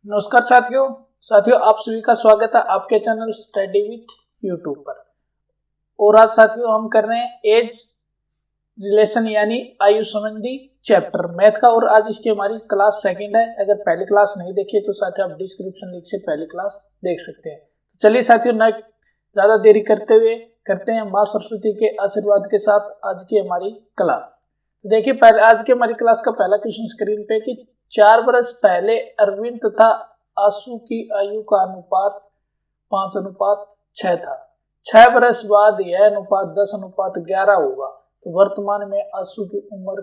नमस्कार साथियों आप सभी का स्वागत है आपके चैनल स्टडी विथ यूट्यूब पर। और आज साथियों हम कर रहे हैं एज रिलेशन यानी आयु संबंधी चैप्टर मैथ का। और आज इसकी हमारी क्लास सेकंड है। अगर पहली क्लास नहीं देखी तो साथियों आप डिस्क्रिप्शन लिंक से पहली क्लास देख सकते हैं। चलिए साथियों न ज्यादा देरी करते हुए करते हैं माँ सरस्वती के आशीर्वाद के साथ आज की हमारी क्लास। देखिए पहले आज की हमारी क्लास का पहला क्वेश्चन स्क्रीन पे कि 4 वर्ष पहले अरविंद तथा आशु की आयु का अनुपात 5:6 था। 6 वर्ष बाद यह अनुपात 10:11 होगा। तो वर्तमान में आशु की उम्र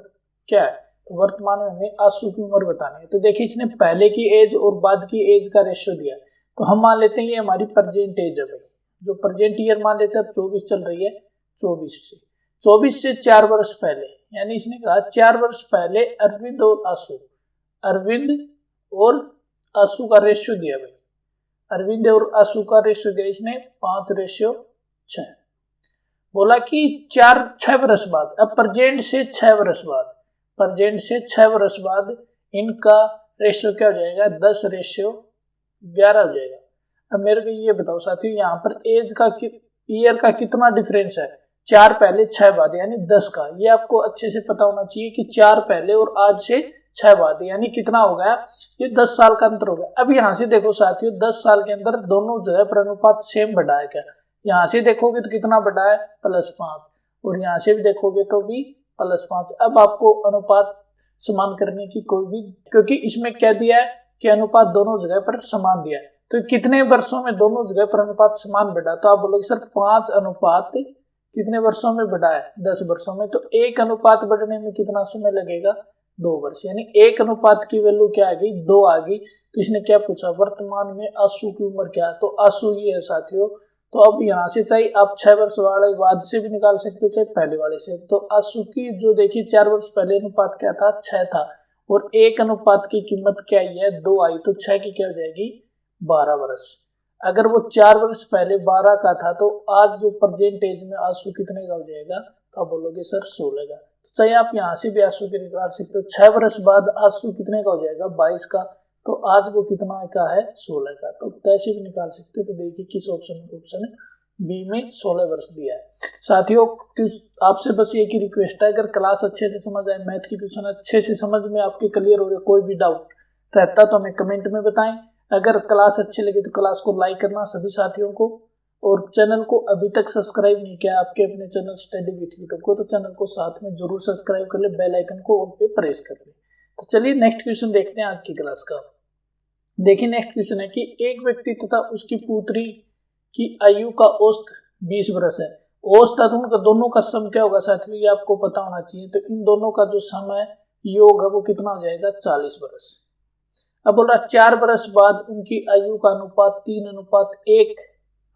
क्या है? तो वर्तमान में हमें आशु की उम्र बतानी है। तो देखिए इसने पहले की एज और बाद की एज का रेशियो दिया। तो हम मान लेते हैं ये हमारी प्रेजेंट एज है भाई, जो प्रेजेंट ईयर मान लेते हैं। अब 24 चल रही है, 24 से 4 वर्ष पहले, यानी इसने कहा 4 वर्ष पहले अरविंद और आशु का रेशियो दिया भाई। अरविंद और आशु का रेशियो दिया इसने 5:6। बोला कि 6 वर्ष बाद, अब प्रेजेंट से 6 वर्ष बाद इनका रेशियो क्या हो जाएगा? 10:11 हो जाएगा। अब मेरे को ये बताओ साथियों, यहाँ पर एज का ईयर का कितना डिफरेंस है? 4 पहले 6 बाद यानी 10 का। ये आपको अच्छे से पता होना चाहिए कि 4 पहले और आज से 6 बाद यानी कितना हो गया? ये 10 साल का अंतर हो गया। अब यहाँ से देखो साथियों, 10 साल के अंदर दोनों जगह पर अनुपात सेम बढ़ा है क्या? यहाँ से देखोगे तो कितना बढ़ा है? +5। और यहाँ से भी देखोगे तो भी +5। अब आपको अनुपात समान करने की कोई भी, क्योंकि इसमें क्या दिया है कि अनुपात दोनों जगह पर समान दिया है। तो कितने वर्षों में दोनों जगह पर अनुपात समान बढ़ा? तो आप बोलोगे सर 5 अनुपात कितने वर्षों में बढ़ा है? 10 वर्षों में। तो 1 अनुपात बढ़ने में कितना समय लगेगा? 2 वर्ष। यानी 1 अनुपात की वैल्यू क्या आ गई? 2 आ गई। तो इसने क्या पूछा? वर्तमान में आशु की उम्र क्या है? तो आशु ये है साथियों। तो अब यहाँ से चाहे आप 6 वर्ष वाले बाद से भी निकाल सकते हो, चाहे पहले वाले से। तो आशु की जो देखिए 4 वर्ष पहले अनुपात क्या था? 6 था। और 1 अनुपात की कीमत क्या आई है? 2 आई। तो 6 की क्या हो जाएगी? 12 वर्ष। अगर वो 4 वर्ष पहले 12 का था तो आज जो प्रेजेंट एज में आशु कितने का हो जाएगा? तो आप बोलोगे सर 16 का। तो चाहे आप यहाँ से भी आशु के निकाल सकते हो। 6 वर्ष बाद आशु कितने का हो जाएगा? 22 का। तो आज वो कितना का है? 16 का। तो कैसे भी निकाल सकते हो। तो देखिए किस ऑप्शन बी में 16 वर्ष दिया है। साथियों आपसे बस एक ही रिक्वेस्ट है, अगर क्लास अच्छे से समझ आए, मैथ की क्वेश्चन अच्छे से समझ में आपके क्लियर हो रहे, कोई भी डाउट रहता तो हमें कमेंट में बताएं। अगर क्लास अच्छी लगे तो क्लास को लाइक करना सभी साथियों को, और चैनल को अभी तक सब्सक्राइब नहीं किया आपके अपने चैनल स्टडी विथ यूट्यूब को, तो चैनल को साथ में जरूर सब्सक्राइब कर ले, बेल आइकन को ऑल पे प्रेस कर ले। तो चलिए नेक्स्ट क्वेश्चन देखते हैं आज की क्लास का। देखिए नेक्स्ट क्वेश्चन है कि एक व्यक्ति तथा उसकी पुत्री की आयु का औसत 20 वर्ष है। औसत उनका दोनों का सम क्या होगा साथियों? ये आपको पता होना चाहिए। तो इन दोनों का जो सम है, योग है, वो कितना हो जाएगा? 40 वर्ष। अब बोल रहा 4 वर्ष बाद उनकी आयु का अनुपात 3:1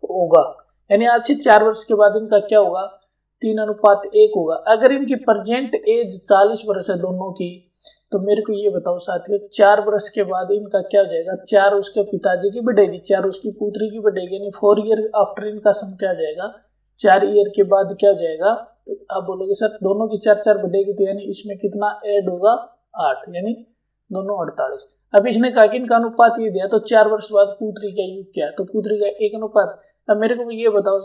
होगा। यानी आज से 4 वर्ष के बाद इनका क्या होगा? 3:1 होगा। अगर इनकी प्रेजेंट एज 40 वर्ष है दोनों की, तो मेरे को ये बताओ साथियों 4 वर्ष के बाद इनका क्या हो जाएगा? 4 उसके पिताजी की बढ़ेगी, 4 उसकी पुत्री की बढ़ेगी, यानी 4 ईयर आफ्टर इनका सम क्या हो जाएगा? 4 ईयर के बाद क्या हो जाएगा? तो आप बोलोगे सर दोनों की 4 बढ़ेगी, तो यानी इसमें कितना ऐड होगा? 8, यानी दोनों 48। अब इसने कहा कि इनका अनुपात ये दिया, तो 4 वर्ष बाद पुत्री का आयु क्या है? तो पुत्री का 1 अनुपात। अब मेरे को ये बताओ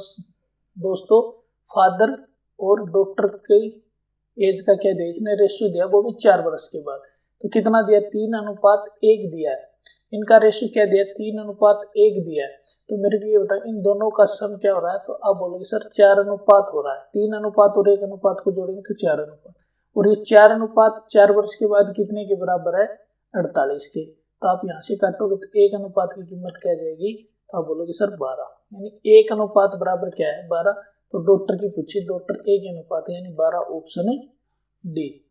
दोस्तों, फादर और डॉक्टर की एज का क्या दिया इसने? रेशियो दिया, वो भी 4 वर्ष के बाद। तो कितना दिया? 3:1 दिया है। इनका रेशियो क्या दिया? 3:1 दिया है। तो मेरे को ये बताओ इन दोनों का सम क्या हो रहा है? तो आप बोलोगे सर 4 अनुपात हो रहा है। 3 अनुपात और 1 अनुपात को जोड़ेंगे तो 4 अनुपात। और ये 4 अनुपात 4 वर्ष के बाद कितने के बराबर है? 48 के। तो आप यहाँ से काटोगे तो 1 अनुपात की कीमत क्या जाएगी? तो आप बोलोगे सर 12, यानी 1 अनुपात बराबर क्या है? 12। तो डॉक्टर की पूछी, डॉक्टर 1 अनुपात है, यानी 12 ऑप्शन है डी।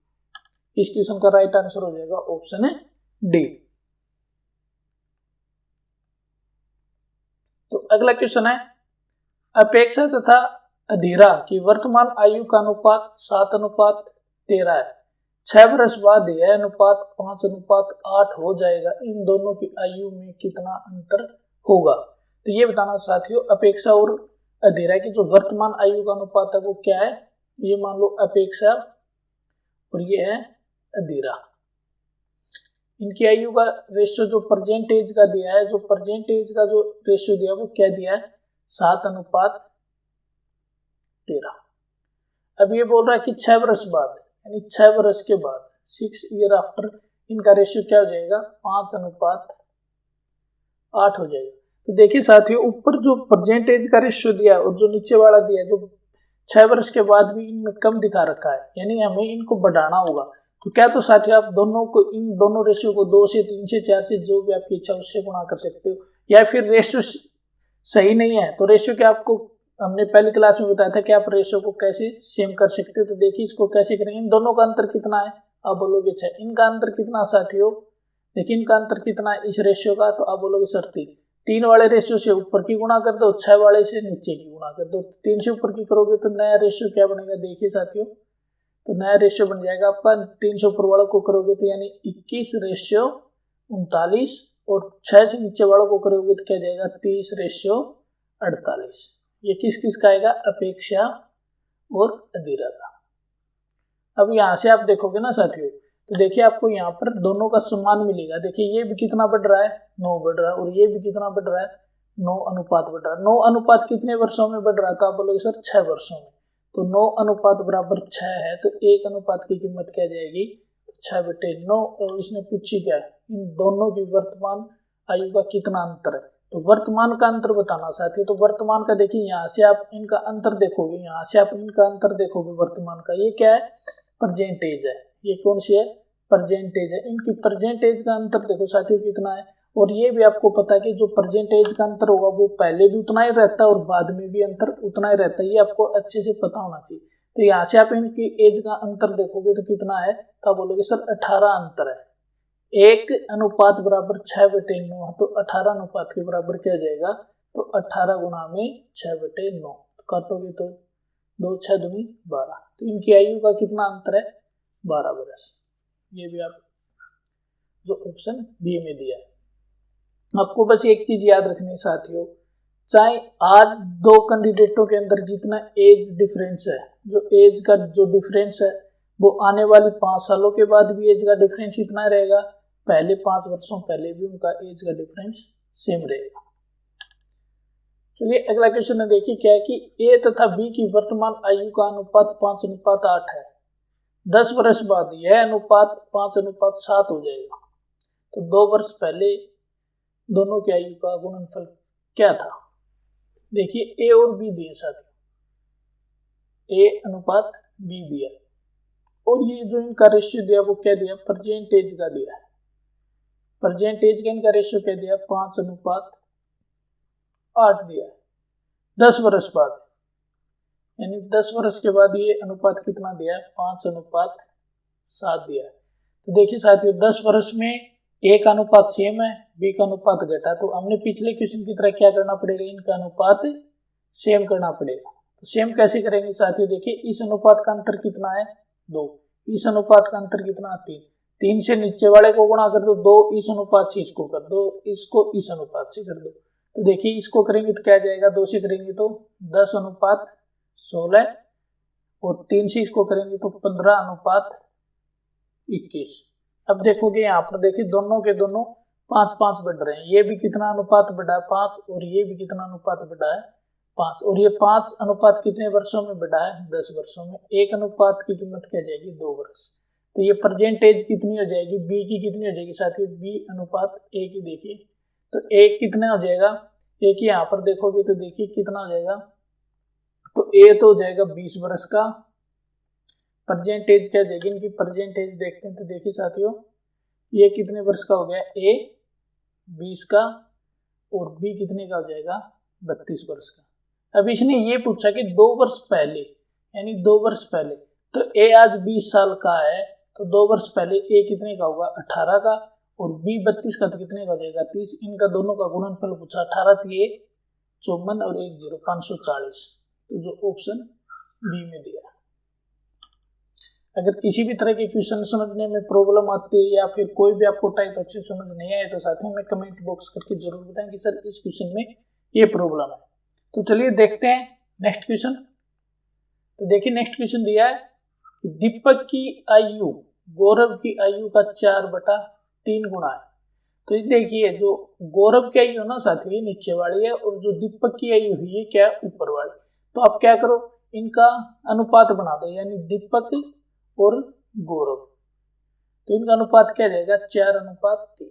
इस क्वेश्चन का राइट आंसर हो जाएगा ऑप्शन है डी। तो अगला क्वेश्चन है अपेक्षा तथा अधीरा की वर्तमान आयु का अनुपात 7:13 है। 6 वर्ष बाद यह अनुपात 5:8 हो जाएगा। इन दोनों की आयु में कितना अंतर होगा? तो ये बताना साथियों, अपेक्षा और अधीरा की जो वर्तमान आयु का अनुपात है वो क्या है? ये मान लो अपेक्षा और ये है अधीरा। इनकी आयु का रेशियो जो प्रेजेंट एज का दिया है, जो प्रेजेंट एज का जो रेशियो दिया वो क्या दिया है, 7:13। अब ये बोल रहा है कि 6 वर्ष बाद, यानी 6 वर्ष के बाद, 6 ईयर आफ्टर, इनका रेशियो क्या हो जाएगा, 5:8 हो जाएगा। तो देखिए साथियों, ऊपर जो प्रेजेंट एज का रेशियो दिया है और जो नीचे वाला दिया है, जो 6 वर्ष के बाद भी इनमें कम दिखा रखा है, यानी हमें इनको बढ़ाना होगा। तो क्या तो साथियों आप दोनों को, इन दोनों रेशियो को 2 से 3 से 4 से जो भी आपकी इच्छा उससे गुणा कर सकते हो, या फिर रेशियो सही नहीं है तो रेशियो क्या, आपको हमने पहली क्लास में बताया था कि आप रेशियो को कैसे सेम कर सकते हो। तो देखिए इसको कैसे करेंगे, इन दोनों का अंतर कितना है, आप बोलोगे 6। इनका अंतर कितना साथियों, देखिए इनका अंतर कितना है इस रेशियो का, तो आप बोलोगे सर 3 वाले रेशियो से ऊपर की गुणा कर दो, 6 वाले से नीचे की गुणा कर दो। 3 से ऊपर की करोगे तो नया रेशियो क्या बनेगा, देखिए साथियों, तो नया रेशियो बन जाएगा आपका, 3 से ऊपर वालों को करोगे तो यानी 21:39, और 6 से नीचे वालों को करोगे तो क्या जाएगा, 30:48। ये किस किस का आएगा, अपेक्षा और अधीरा का। अब यहाँ से आप देखोगे ना साथियों, तो देखिए आपको यहाँ पर दोनों का समान मिलेगा। देखिए ये भी कितना बढ़ रहा है, 9 बढ़ रहा है, और ये भी कितना बढ़ रहा है, 9 अनुपात बढ़ रहा है। 9 अनुपात कितने वर्षों में बढ़ रहा है, तो आप बोलोगे सर 6 वर्षों में। तो 9 अनुपात बराबर 6 है, तो 1 अनुपात की कीमत क्या जाएगी, 6/9। और इसने पूछी क्या है, इन दोनों की वर्तमान आयु का कितना अंतर है, तो वर्तमान का अंतर बताना साथियों। तो वर्तमान का देखिए, यहाँ से आप इनका अंतर देखोगे, यहाँ से आप इनका अंतर देखोगे वर्तमान का, ये क्या है, प्रेजेंट एज है। ये कौन सी है, प्रेजेंट एज है। इनकी प्रेजेंट एज का अंतर देखो साथियों कितना है, और ये भी आपको पता है कि जो प्रेजेंट एज का अंतर होगा वो पहले भी उतना ही रहता है और बाद में भी अंतर उतना ही रहता है, ये आपको अच्छे से पता होना चाहिए। तो यहाँ से आप इनकी एज का अंतर देखोगे तो कितना है, तो आप बोलोगे सर 18 अंतर है। 1 अनुपात बराबर 6/9, तो 18 अनुपात के बराबर क्या जाएगा, तो 18 गुणा में 6/9, काटोगे तो 2 6 दूनी 12। तो इनकी आयु का कितना अंतर है, 12 वर्ष। ये भी आप जो ऑप्शन बी में दिया है। आपको बस एक चीज याद रखनी साथियों, चाहे आज 2 कैंडिडेटों के अंदर जितना एज डिफरेंस है, जो एज का जो डिफरेंस है वो आने वाली 5 सालों के बाद भी एज का डिफरेंस इतना रहेगा, पहले 5 वर्षों पहले भी उनका एज का डिफरेंस सेम रहेगा। चलिए अगला क्वेश्चन देखिए क्या है कि ए तथा बी की वर्तमान आयु का अनुपात 5:8 है। 10 वर्ष बाद यह अनुपात 5:7 हो जाएगा। तो 2 वर्ष पहले दोनों की आयु का गुणनफल क्या था, देखिए ए और बी दिए साथ, ए अनुपात बी दिया, और ये जो इनका रेशियो दिया वो क्या दिया, प्रेजेंट एज का दिया है। प्रेजेंट एज का इनका रेशियो क्या दिया, 5:8 दिया है। 10 वर्ष बाद, यानी 10 वर्ष के बाद ये अनुपात कितना दिया है, 5:7 दिया है। तो देखिए साथियों, 10 वर्ष में ए का अनुपात सेम है, बी का अनुपात घटा, तो हमने पिछले क्वेश्चन की तरह क्या करना पड़ेगा, इनका अनुपात सेम करना पड़ेगा। तो सेम कैसे करेंगे साथियों, देखिए इस अनुपात का अंतर कितना है, 2, इस अनुपात का अंतर कितना, 3, 3 से नीचे वाले को गुणा कर दो, 2 इस अनुपात से इसको कर दो, इसको इस अनुपात से कर दो। तो देखिए इसको करेंगे तो क्या जाएगा, 2 से करेंगे तो 10:16, और 3 से इसको करेंगे तो 15:21। अब देखोगे यहाँ पर देखिए दोनों के दोनों 5-5 बढ़ रहे हैं, ये भी कितना अनुपात बढ़ा है, 5, और ये भी कितना अनुपात बढ़ा है, 5, और ये 5 अनुपात कितने वर्षों में बढ़ा है, 10 वर्षों में। 1 अनुपात की कीमत क्या जाएगी, 2 वर्ष। तो ये परसेंटेज कितनी हो जाएगी, बी की कितनी हो जाएगी साथियों, बी अनुपात ए की। देखिए तो ए कितना हो जाएगा, ए की यहाँ पर देखोगे तो देखिए कितना हो जाएगा, तो ए तो हो जाएगा 20 वर्ष का। परसेंटेज क्या जाएगी, इनकी परसेंटेज देखते हैं तो देखिए साथियों, ये कितने वर्ष का हो गया, ए 20 का, और बी कितने का हो जाएगा, 32 वर्ष का। अब इसने ये पूछा कि 2 वर्ष पहले, यानी 2 वर्ष पहले, तो ए आज 20 साल का है, तो 2 वर्ष पहले ए कितने का होगा, 18 का, और बी 32 का, तो कितने का हो जाएगा, 30। इनका दोनों का गुणनफल पूछा, 18 थी 54 और 1 0 540। तो जो ऑप्शन बी में दिया। अगर किसी भी तरह के क्वेश्चन समझने में प्रॉब्लम आती है या फिर कोई भी आपको टाइप अच्छे समझ नहीं आए तो साथियों में कमेंट बॉक्स करके जरूर बताएं कि सर इस क्वेश्चन में ये प्रॉब्लम है। तो चलिए देखते हैं नेक्स्ट क्वेश्चन। तो देखिए नेक्स्ट क्वेश्चन दिया है, दीपक की आयु गौरव की आयु का 4/3 3 गुना है। तो ये देखिए जो गौरव की आयु है ना साथियों ये नीचे वाली है और जो दीपक की आयु हुई है क्या ऊपर वाली। तो आप क्या करो इनका अनुपात बना दो, यानी दीपक और गौरव, तो इनका अनुपात क्या जाएगा 4:3।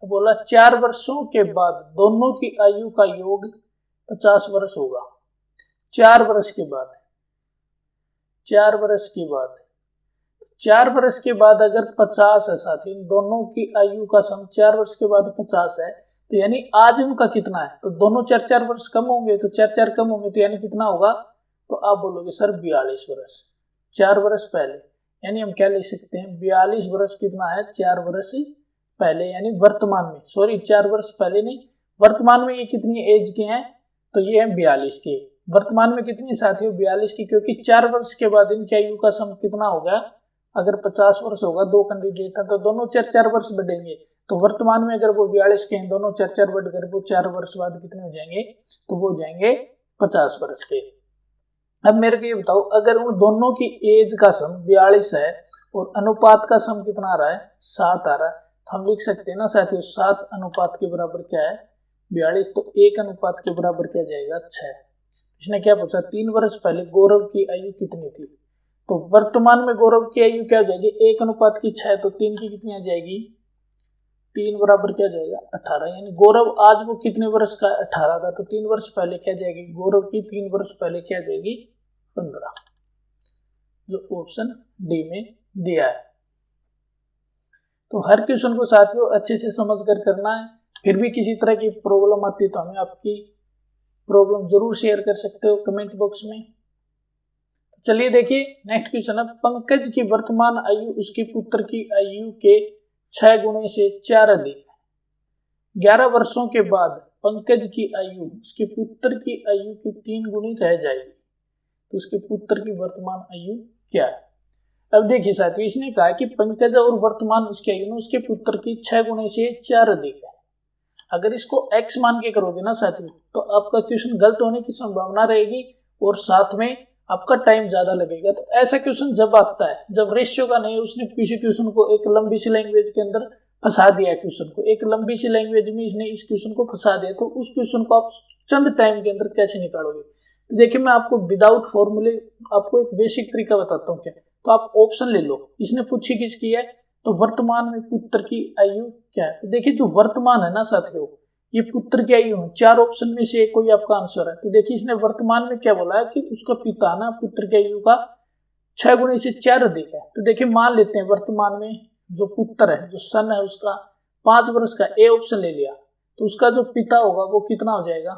बोला 4 वर्षों के बाद दोनों की आयु का योग 50 वर्ष होगा। 4 वर्ष के बाद, 4 वर्ष के बाद, 4 वर्ष के बाद अगर 50 है साथी, इन दोनों की आयु का सम 4 वर्ष के बाद 50 है, तो यानी आज उनका कितना है, तो दोनों 4-4 वर्ष कम होंगे, तो 4-4 कम होंगे तो यानी कितना होगा, तो आप बोलोगे सर 42 वर्ष 4 वर्ष पहले, यानी हम क्या लिख सकते हैं 42 वर्ष कितना है 4 वर्ष पहले, यानी वर्तमान में, सॉरी 4 वर्ष पहले नहीं, वर्तमान में ये कितनी एज के हैं, तो ये है 42 के। वर्तमान में कितनी साथियों 42 की, क्योंकि 4 वर्ष के बाद इनकी आयु का सम कितना होगा, अगर 50 वर्ष होगा, 2 कैंडिडेट है तो दोनों 4-4 वर्ष बढ़ेंगे, तो वर्तमान में अगर वो 42 के हैं, दोनों 4-4 बढ़कर वो 4 वर्ष बाद कितने हो जाएंगे, तो वो हो जाएंगे 50 वर्ष के। अब मेरे को ये बताओ अगर उन दोनों की एज का सम 42 है और अनुपात का सम कितना आ रहा है 7 आ रहा है, तो हम लिख सकते हैं ना साथियों 7 अनुपात के बराबर क्या है 42, तो 1 अनुपात के बराबर क्या जाएगा 6। इसने क्या पूछा 3 वर्ष पहले गौरव की आयु कितनी थी, तो वर्तमान में गौरव की आयु क्या हो जाएगी 1 अनुपात की 6, तो 3 की कितनी आ जाएगी 3 बराबर क्या जाएगा 18, यानी गौरव आज वो कितने वर्ष का 18 का, तो 3 वर्ष पहले क्या जाएगी गौरव की 3 वर्ष पहले क्या जाएगी 15, जो ऑप्शन डी में दिया है। तो हर क्वेश्चन को साथियों अच्छे से समझ कर करना है, फिर भी किसी तरह की प्रॉब्लम आती है तो हमें आपकी प्रॉब्लम जरूर शेयर कर सकते हो कमेंट बॉक्स में। चलिए देखिए नेक्स्ट क्वेश्चन है, पंकज की वर्तमान आयु उसके पुत्र की आयु के 6 गुने से 4 अधिक है। 11 वर्षों के बाद पंकज की आयु उसके पुत्र की आयु की 3 गुनी रह जाएगी, तो उसके पुत्र की वर्तमान आयु क्या है। अब देखिए साथियों इसने कहा कि पंकज और वर्तमान उसकी आयु उसके पुत्र की 6 गुने से 4 अधिक है। अगर इसको x मान के करोगे ना साथियों तो आपका क्वेश्चन गलत होने की संभावना रहेगी और साथ में आपका टाइम ज्यादा लगेगा। तो ऐसा क्वेश्चन जब आता है जब रेशियो का नहीं, उसने किसी क्वेश्चन को एक लंबी सी लैंग्वेज के अंदर फंसा दिया, क्वेश्चन को एक लंबी सी लैंग्वेज में इसने इस क्वेश्चन को फंसा दिया, तो उस क्वेश्चन को आप चंद टाइम के अंदर कैसे निकालोगे। तो देखिए मैं आपको विदाउट फॉर्मूले आपको एक बेसिक तरीका बताता हूँ क्या, तो आप ऑप्शन ले लो। इसने पूछी किसकी है, तो वर्तमान में पुत्र की आयु क्या है। तो देखिए जो वर्तमान है ना साथियों ये पुत्र की आयु है, 4 ऑप्शन में से कोई आपका आंसर है। तो देखिए इसने वर्तमान में क्या बोला है कि उसका पिता ना पुत्र की आयु का 6 गुने से 4 अधिक है। तो देखिए मान लेते हैं वर्तमान में जो पुत्र है जो सन है उसका 5 वर्ष का, ए ऑप्शन ले लिया, तो उसका जो पिता होगा वो कितना हो जाएगा,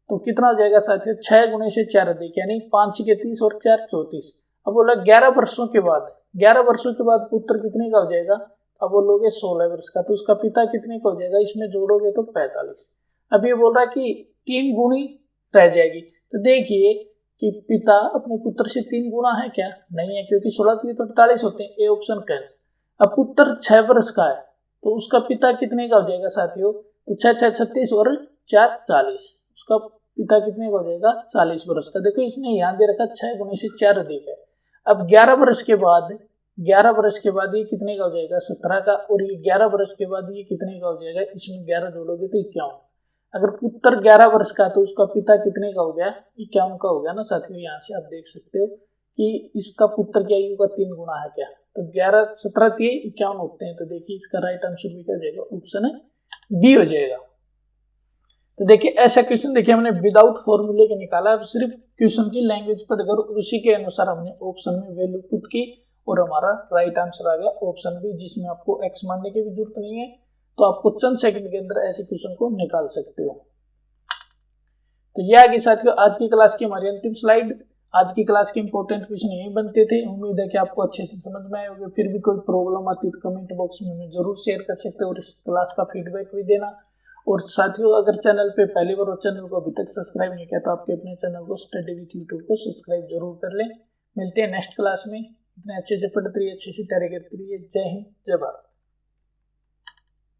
तो कितना हो जाएगा साथियों 6 गुने से 4 अधिक, यानी 5 के 30 और 4 34। अब बोला 11 वर्षों के बाद, 11 वर्षों के बाद पुत्र कितने का हो जाएगा, अब बोलोगे 16 वर्ष का, तो उसका पिता कितने का हो जाएगा, इसमें जोड़ोगे तो 45। अब ये बोल रहा है कि 3 गुनी रह जाएगी। तो देखिए कि पिता अपने पुत्र से 3 गुना है क्या, नहीं है, क्योंकि 16 3 तो 48 होते हैं, ए ऑप्शन कैंसिल। अब पुत्र 6 वर्ष का है तो उसका पिता कितने का हो जाएगा साथियों, तो 6 6 36 और 4 40, उसका पिता कितने का हो जाएगा 40 वर्ष का। देखो इसने यहाँ दे रखा 6 गुने से 4 अधिक है। अब 11 वर्ष के बाद, 11 वर्ष के बाद ये कितने का हो जाएगा 17 का, और ये 11 वर्ष के बाद ये कितने का हो जाएगा, इसमें 11 जोड़ोगे तो 51। अगर पुत्र 11 वर्ष का तो उसका पिता कितने का हो गया 51 का हो गया ना साथियों। यहाँ से आप देख सकते हो कि इसका पुत्र की आयु का 3 गुना है क्या, तो 11 17 3 51 होते हैं। तो देखिए इसका राइट आंसर भी क्या जाएगा, ऑप्शन है बी हो जाएगा। तो देखिए ऐसा क्वेश्चन देखिए हमने विदाउट फॉर्मूले के निकाला, अब सिर्फ क्वेश्चन की लैंग्वेज पढ़कर उसी के अनुसार हमने ऑप्शन में वैल्यू पुट की और हमारा राइट आंसर आ गया ऑप्शन बी, जिसमें आपको एक्स मानने की भी जरूरत नहीं है। तो आपको चंद सेकंड के अंदर ऐसे क्वेश्चन को निकाल सकते हो। तो यह आगे साथियों आज की क्लास की हमारी अंतिम स्लाइड। आज की क्लास के इंपॉर्टेंट क्वेश्चन यही बनते थे। उम्मीद है कि आपको अच्छे से समझ में आए होंगे। फिर भी कोई प्रॉब्लम आती है तो कमेंट बॉक्स में हमें जरूर शेयर कर सकते हो और इस क्लास का फीडबैक भी देना। और साथियों अगर चैनल पे पहली बार और चैनल को अभी तक सब्सक्राइब नहीं किया तो आपके अपने चैनल को स्टडी विथ यूट्यूब को सब्सक्राइब जरूर कर लें। मिलते हैं नेक्स्ट क्लास में। इतने अच्छे से पढ़ते रहिए, अच्छे से तैयारी करते रहिए। जय हिंद, जय भारत।